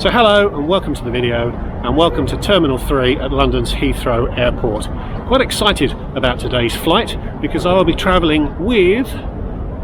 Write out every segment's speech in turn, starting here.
So hello and welcome to the video, and welcome to Terminal 3 at London's Heathrow Airport. Quite excited about today's flight because I will be travelling with,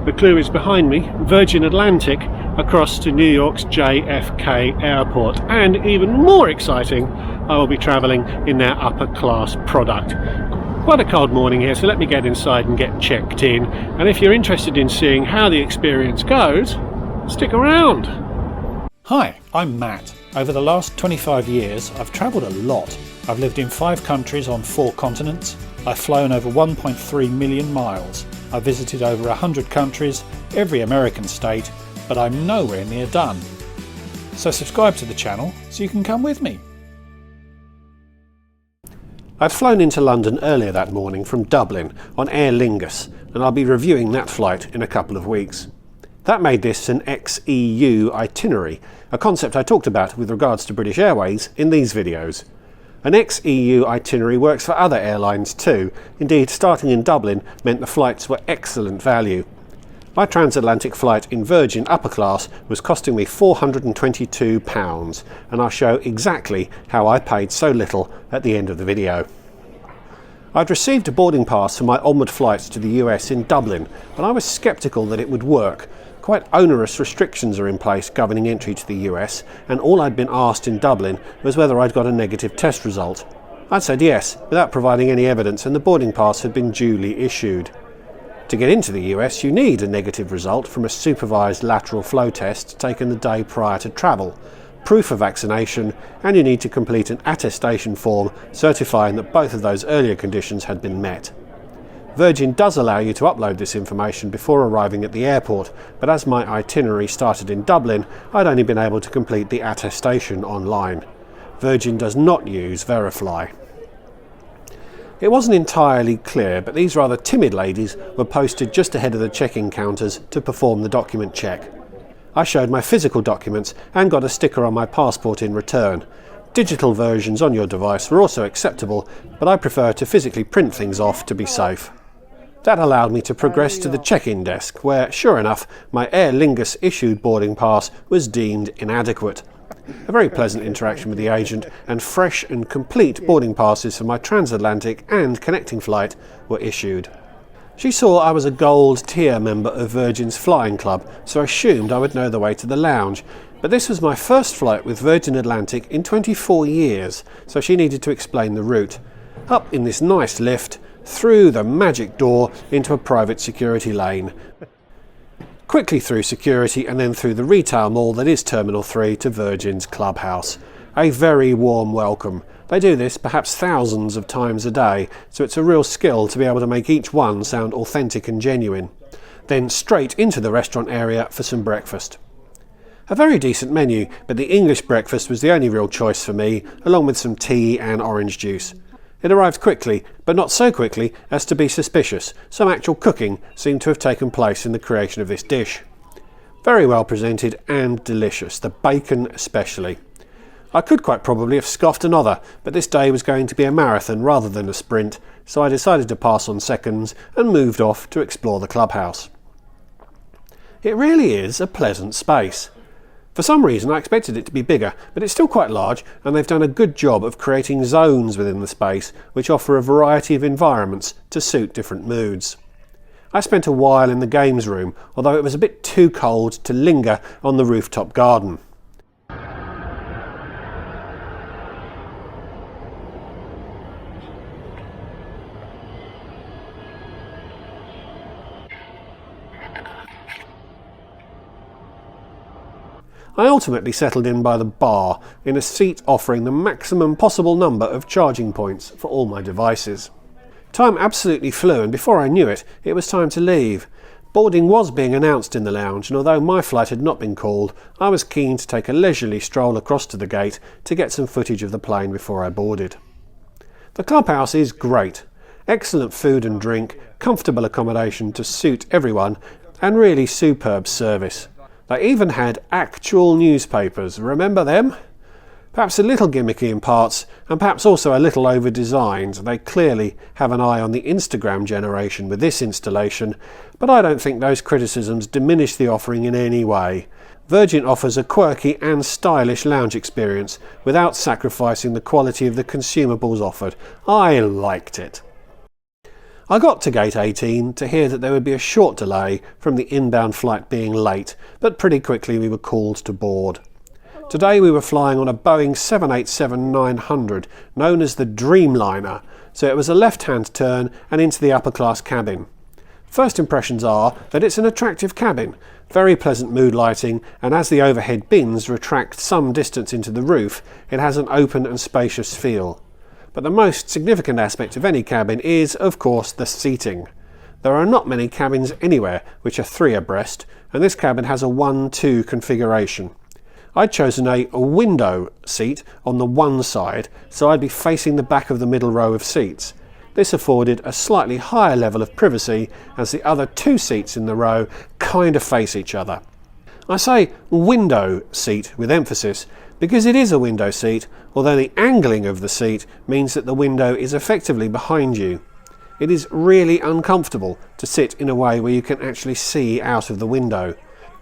the clue is behind me, Virgin Atlantic across to New York's JFK Airport. And even more exciting, I will be travelling in their upper class product. Quite a cold morning here, so let me get inside and get checked in. And if you're interested in seeing how the experience goes, stick around. Hi, I'm Matt. Over the last 25 years, I've travelled a lot. I've lived in 5 countries on 4 continents. I've flown over 1.3 million miles. I've visited over 100 countries, every American state, but I'm nowhere near done. So subscribe to the channel so you can come with me. I'd flown into London earlier that morning from Dublin on Aer Lingus, and I'll be reviewing that flight in a couple of weeks. That made this an ex-EU itinerary, a concept I talked about with regards to British Airways in these videos. An ex-EU itinerary works for other airlines too. Indeed, starting in Dublin meant the flights were excellent value. My transatlantic flight in Virgin upper class was costing me £422, and I'll show exactly how I paid so little at the end of the video. I'd received a boarding pass for my onward flights to the US in Dublin, but I was sceptical that it would work. Quite onerous restrictions are in place governing entry to the US, and all I'd been asked in Dublin was whether I'd got a negative test result. I'd said yes, without providing any evidence, and the boarding pass had been duly issued. To get into the US, you need a negative result from a supervised lateral flow test taken the day prior to travel, proof of vaccination, and you need to complete an attestation form certifying that both of those earlier conditions had been met. Virgin does allow you to upload this information before arriving at the airport, but as my itinerary started in Dublin, I'd only been able to complete the attestation online. Virgin does not use Verifly. It wasn't entirely clear, but these rather timid ladies were posted just ahead of the check-in counters to perform the document check. I showed my physical documents and got a sticker on my passport in return. Digital versions on your device were also acceptable, but I prefer to physically print things off to be safe. That allowed me to progress to the check-in desk, where, sure enough, my Aer Lingus issued boarding pass was deemed inadequate. A very pleasant interaction with the agent, and fresh and complete boarding passes for my transatlantic and connecting flight were issued. She saw I was a gold tier member of Virgin's flying club, so assumed I would know the way to the lounge. But this was my first flight with Virgin Atlantic in 24 years, so she needed to explain the route. Up in this nice lift, through the magic door into a private security lane. Quickly through security and then through the retail mall that is Terminal 3 to Virgin's Clubhouse. A very warm welcome. They do this perhaps thousands of times a day, so it's a real skill to be able to make each one sound authentic and genuine. Then straight into the restaurant area for some breakfast. A very decent menu, but the English breakfast was the only real choice for me, along with some tea and orange juice. It arrived quickly, but not so quickly as to be suspicious. Some actual cooking seemed to have taken place in the creation of this dish. Very well presented and delicious, the bacon especially. I could quite probably have scoffed another, but this day was going to be a marathon rather than a sprint, so I decided to pass on seconds and moved off to explore the clubhouse. It really is a pleasant space. For some reason I expected it to be bigger, but it's still quite large, and they've done a good job of creating zones within the space which offer a variety of environments to suit different moods. I spent a while in the games room, although it was a bit too cold to linger on the rooftop garden. I ultimately settled in by the bar, in a seat offering the maximum possible number of charging points for all my devices. Time absolutely flew, and before I knew it, it was time to leave. Boarding was being announced in the lounge, and although my flight had not been called, I was keen to take a leisurely stroll across to the gate to get some footage of the plane before I boarded. The clubhouse is great. Excellent food and drink, comfortable accommodation to suit everyone, and really superb service. They even had actual newspapers, remember them? Perhaps a little gimmicky in parts, and perhaps also a little over-designed. They clearly have an eye on the Instagram generation with this installation, but I don't think those criticisms diminish the offering in any way. Virgin offers a quirky and stylish lounge experience without sacrificing the quality of the consumables offered. I liked it. I got to gate 18 to hear that there would be a short delay from the inbound flight being late, but pretty quickly we were called to board. Today we were flying on a Boeing 787-900 known as the Dreamliner, so it was a left-hand turn and into the upper class cabin. First impressions are that it's an attractive cabin, very pleasant mood lighting, and as the overhead bins retract some distance into the roof, it has an open and spacious feel. But the most significant aspect of any cabin is, of course, the seating. There are not many cabins anywhere which are 3 abreast, and this cabin has a 1-2 configuration. I'd chosen a window seat on the one side, so I'd be facing the back of the middle row of seats. This afforded a slightly higher level of privacy as the other 2 seats in the row kind of face each other. I say window seat with emphasis because it is a window seat, although the angling of the seat means that the window is effectively behind you. It is really uncomfortable to sit in a way where you can actually see out of the window.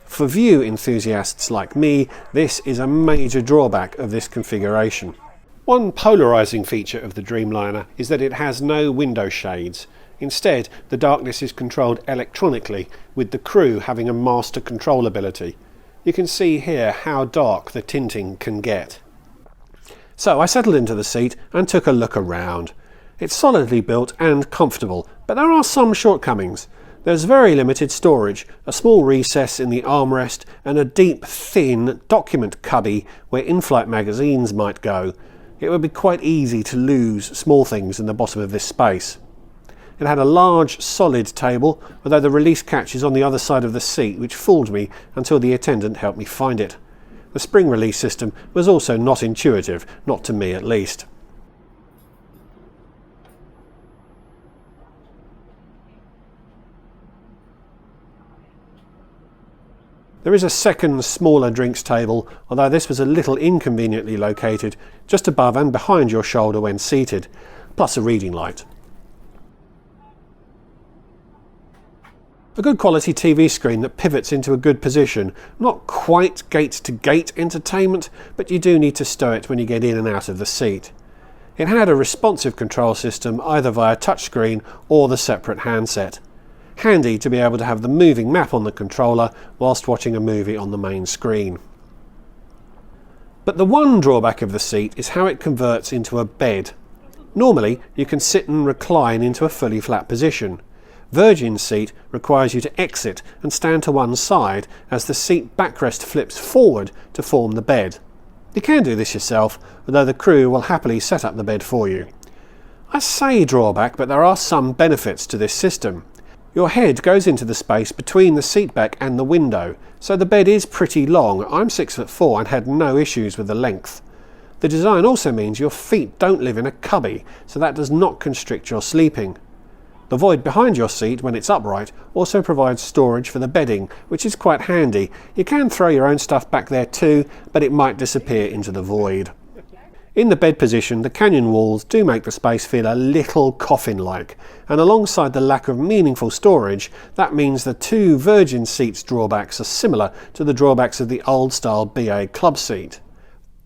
For view enthusiasts like me, this is a major drawback of this configuration. One polarising feature of the Dreamliner is that it has no window shades. Instead, the darkness is controlled electronically, with the crew having a master control ability. You can see here how dark the tinting can get. So I settled into the seat and took a look around. It's solidly built and comfortable, but there are some shortcomings. There's very limited storage, a small recess in the armrest and a deep, thin document cubby where in-flight magazines might go. It would be quite easy to lose small things in the bottom of this space. It had a large, solid table, although the release catch is on the other side of the seat, which fooled me until the attendant helped me find it. The spring release system was also not intuitive, not to me at least. There is a second, smaller drinks table, although this was a little inconveniently located just above and behind your shoulder when seated, plus a reading light. A good quality TV screen that pivots into a good position. Not quite gate-to-gate entertainment, but you do need to stow it when you get in and out of the seat. It had a responsive control system either via touchscreen or the separate handset. Handy to be able to have the moving map on the controller whilst watching a movie on the main screen. But the one drawback of the seat is how it converts into a bed. Normally you can sit and recline into a fully flat position. Virgin's seat requires you to exit and stand to one side as the seat backrest flips forward to form the bed. You can do this yourself, although the crew will happily set up the bed for you. I say drawback, but there are some benefits to this system. Your head goes into the space between the seat back and the window, so the bed is pretty long. I'm 6'4" and had no issues with the length. The design also means your feet don't live in a cubby, so that does not constrict your sleeping. The void behind your seat when it's upright also provides storage for the bedding, which is quite handy. You can throw your own stuff back there too, but it might disappear into the void. In the bed position, the canyon walls do make the space feel a little coffin-like, and alongside the lack of meaningful storage, that means the 2 Virgin seats drawbacks are similar to the drawbacks of the old-style BA club seat.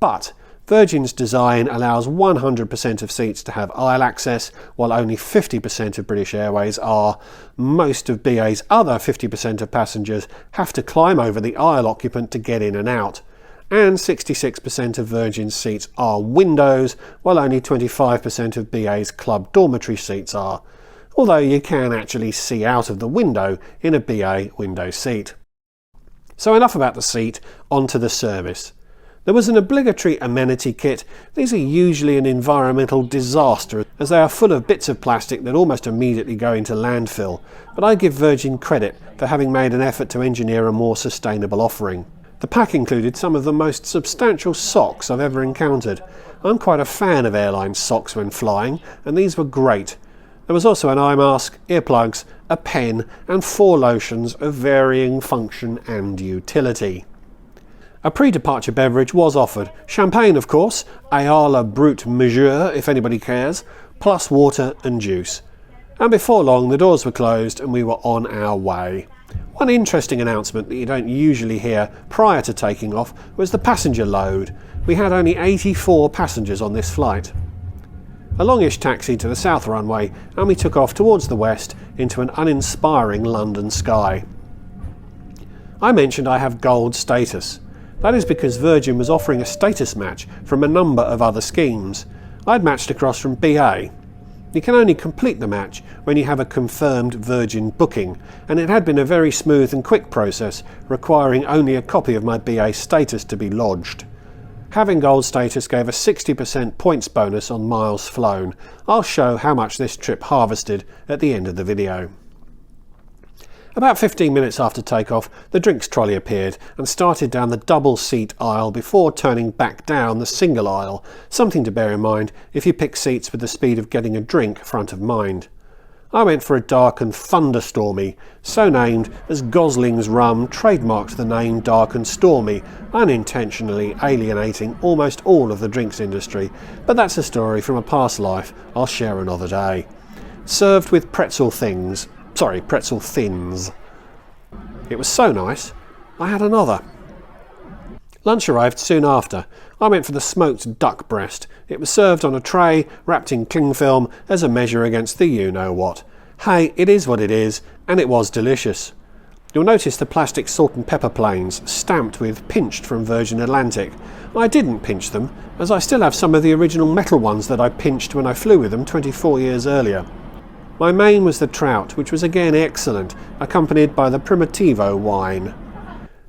But Virgin's design allows 100% of seats to have aisle access, while only 50% of British Airways are. Most of BA's other 50% of passengers have to climb over the aisle occupant to get in and out. And 66% of Virgin's seats are windows, while only 25% of BA's club dormitory seats are, although you can actually see out of the window in a BA window seat. So enough about the seat, onto the service. There was an obligatory amenity kit. These are usually an environmental disaster as they are full of bits of plastic that almost immediately go into landfill, but I give Virgin credit for having made an effort to engineer a more sustainable offering. The pack included some of the most substantial socks I've ever encountered. I'm quite a fan of airline socks when flying, and these were great. There was also an eye mask, earplugs, a pen, and 4 lotions of varying function and utility. A pre-departure beverage was offered. Champagne, of course, à la brute mesure, if anybody cares, plus water and juice. And before long, the doors were closed and we were on our way. One interesting announcement that you don't usually hear prior to taking off was the passenger load. We had only 84 passengers on this flight. A longish taxi to the south runway, and we took off towards the west into an uninspiring London sky. I mentioned I have gold status. That is because Virgin was offering a status match from a number of other schemes. I'd matched across from BA. You can only complete the match when you have a confirmed Virgin booking, and it had been a very smooth and quick process, requiring only a copy of my BA status to be lodged. Having gold status gave a 60% points bonus on miles flown. I'll show how much this trip harvested at the end of the video. About 15 minutes after takeoff, the drinks trolley appeared and started down the double seat aisle before turning back down the single aisle, something to bear in mind if you pick seats with the speed of getting a drink front of mind. I went for a dark and thunderstormy, so named as Gosling's rum trademarked the name Dark and Stormy, unintentionally alienating almost all of the drinks industry, but that's a story from a past life I'll share another day. Served with pretzel thins. It was so nice, I had another. Lunch arrived soon after. I went for the smoked duck breast. It was served on a tray, wrapped in cling film as a measure against the you-know-what. Hey, it is what it is, and it was delicious. You'll notice the plastic salt and pepper planes, stamped with pinched from Virgin Atlantic. I didn't pinch them, as I still have some of the original metal ones that I pinched when I flew with them 24 years earlier. My main was the trout, which was again excellent, accompanied by the Primitivo wine.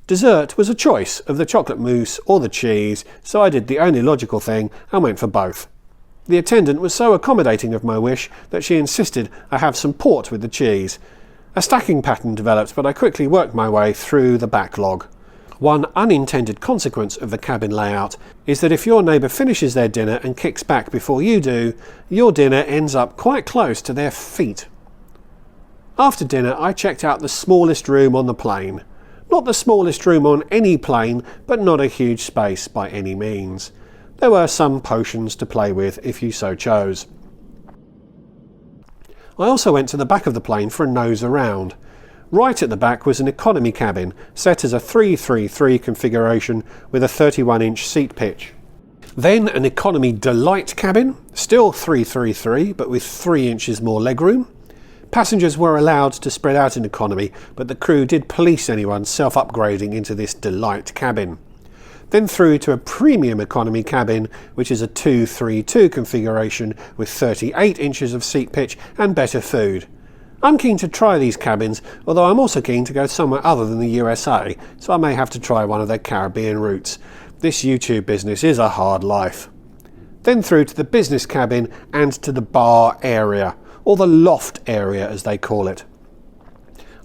Dessert was a choice of the chocolate mousse or the cheese, so I did the only logical thing and went for both. The attendant was so accommodating of my wish that she insisted I have some port with the cheese. A stacking pattern developed, but I quickly worked my way through the backlog. One unintended consequence of the cabin layout is that if your neighbour finishes their dinner and kicks back before you do, your dinner ends up quite close to their feet. After dinner, I checked out the smallest room on the plane. Not the smallest room on any plane, but not a huge space by any means. There were some potions to play with if you so chose. I also went to the back of the plane for a nose around. Right at the back was an economy cabin, set as a 333 configuration with a 31-inch seat pitch. Then an economy delight cabin, still 333 but with 3 inches more legroom. Passengers were allowed to spread out in economy, but the crew did police anyone self-upgrading into this delight cabin. Then through to a premium economy cabin, which is a 232 configuration with 38 inches of seat pitch and better food. I'm keen to try these cabins, although I'm also keen to go somewhere other than the USA, so I may have to try one of their Caribbean routes. This YouTube business is a hard life. Then through to the business cabin and to the bar area, or the loft area as they call it.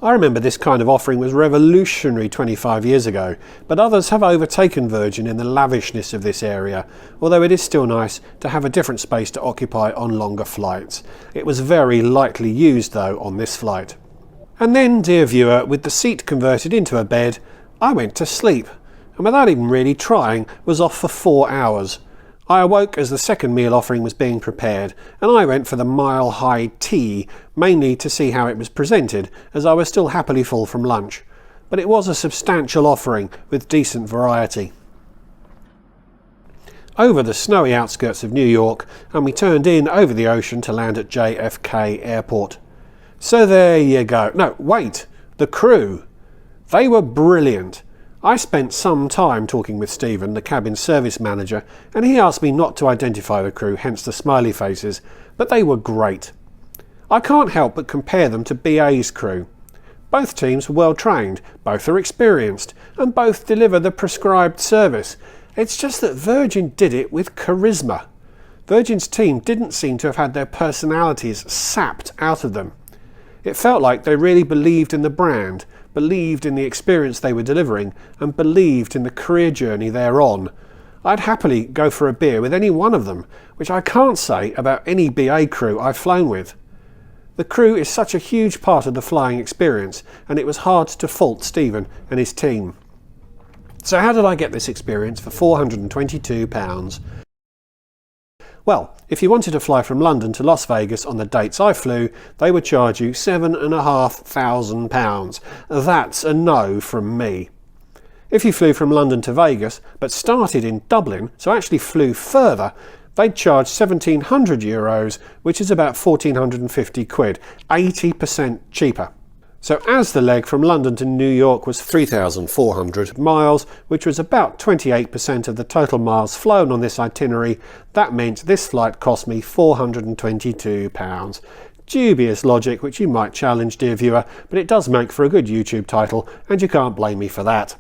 I remember this kind of offering was revolutionary 25 years ago, but others have overtaken Virgin in the lavishness of this area, although it is still nice to have a different space to occupy on longer flights. It was very lightly used though on this flight. And then, dear viewer, with the seat converted into a bed, I went to sleep, and without even really trying, was off for 4 hours. I awoke as the second meal offering was being prepared, and I went for the Mile High Tea, mainly to see how it was presented, as I was still happily full from lunch. But it was a substantial offering, with decent variety. Over the snowy outskirts of New York, and we turned in over the ocean to land at JFK Airport. So there you go. No, wait, the crew. They were brilliant. I spent some time talking with Stephen, the cabin service manager, and he asked me not to identify the crew, hence the smiley faces, but they were great. I can't help but compare them to BA's crew. Both teams were well trained, both are experienced, and both deliver the prescribed service. It's just that Virgin did it with charisma. Virgin's team didn't seem to have had their personalities sapped out of them. It felt like they really believed in the brand, believed in the experience they were delivering, and believed in the career journey they're on. I'd happily go for a beer with any one of them, which I can't say about any BA crew I've flown with. The crew is such a huge part of the flying experience, and it was hard to fault Stephen and his team. So how did I get this experience for £422? Well, if you wanted to fly from London to Las Vegas on the dates I flew, they would charge you £7,500. That's a no from me. If you flew from London to Vegas, but started in Dublin, so actually flew further, they'd charge €1,700, which is about 1,450 quid, 80% cheaper. So as the leg from London to New York was 3,400 miles, which was about 28% of the total miles flown on this itinerary, that meant this flight cost me £422. Dubious logic which you might challenge, dear viewer, but it does make for a good YouTube title, and you can't blame me for that.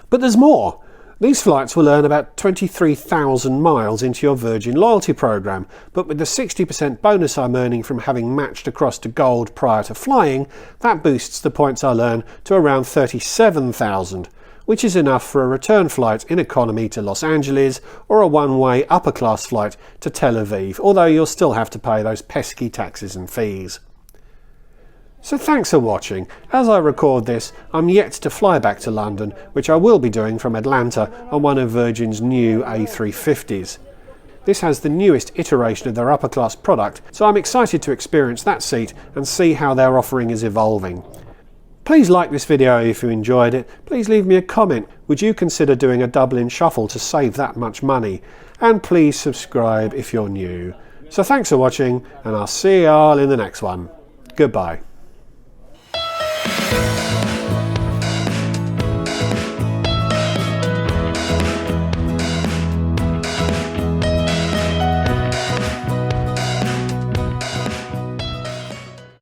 But there's more. These flights will earn about 23,000 miles into your Virgin loyalty programme, but with the 60% bonus I'm earning from having matched across to gold prior to flying, that boosts the points I'll earn to around 37,000, which is enough for a return flight in economy to Los Angeles or a one-way upper-class flight to Tel Aviv, although you'll still have to pay those pesky taxes and fees. So thanks for watching. As I record this, I'm yet to fly back to London, which I will be doing from Atlanta on one of Virgin's new A350s. This has the newest iteration of their upper class product, so I'm excited to experience that seat and see how their offering is evolving. Please like this video if you enjoyed it. Please leave me a comment. Would you consider doing a Dublin shuffle to save that much money? And please subscribe if you're new. So thanks for watching, and I'll see you all in the next one. Goodbye.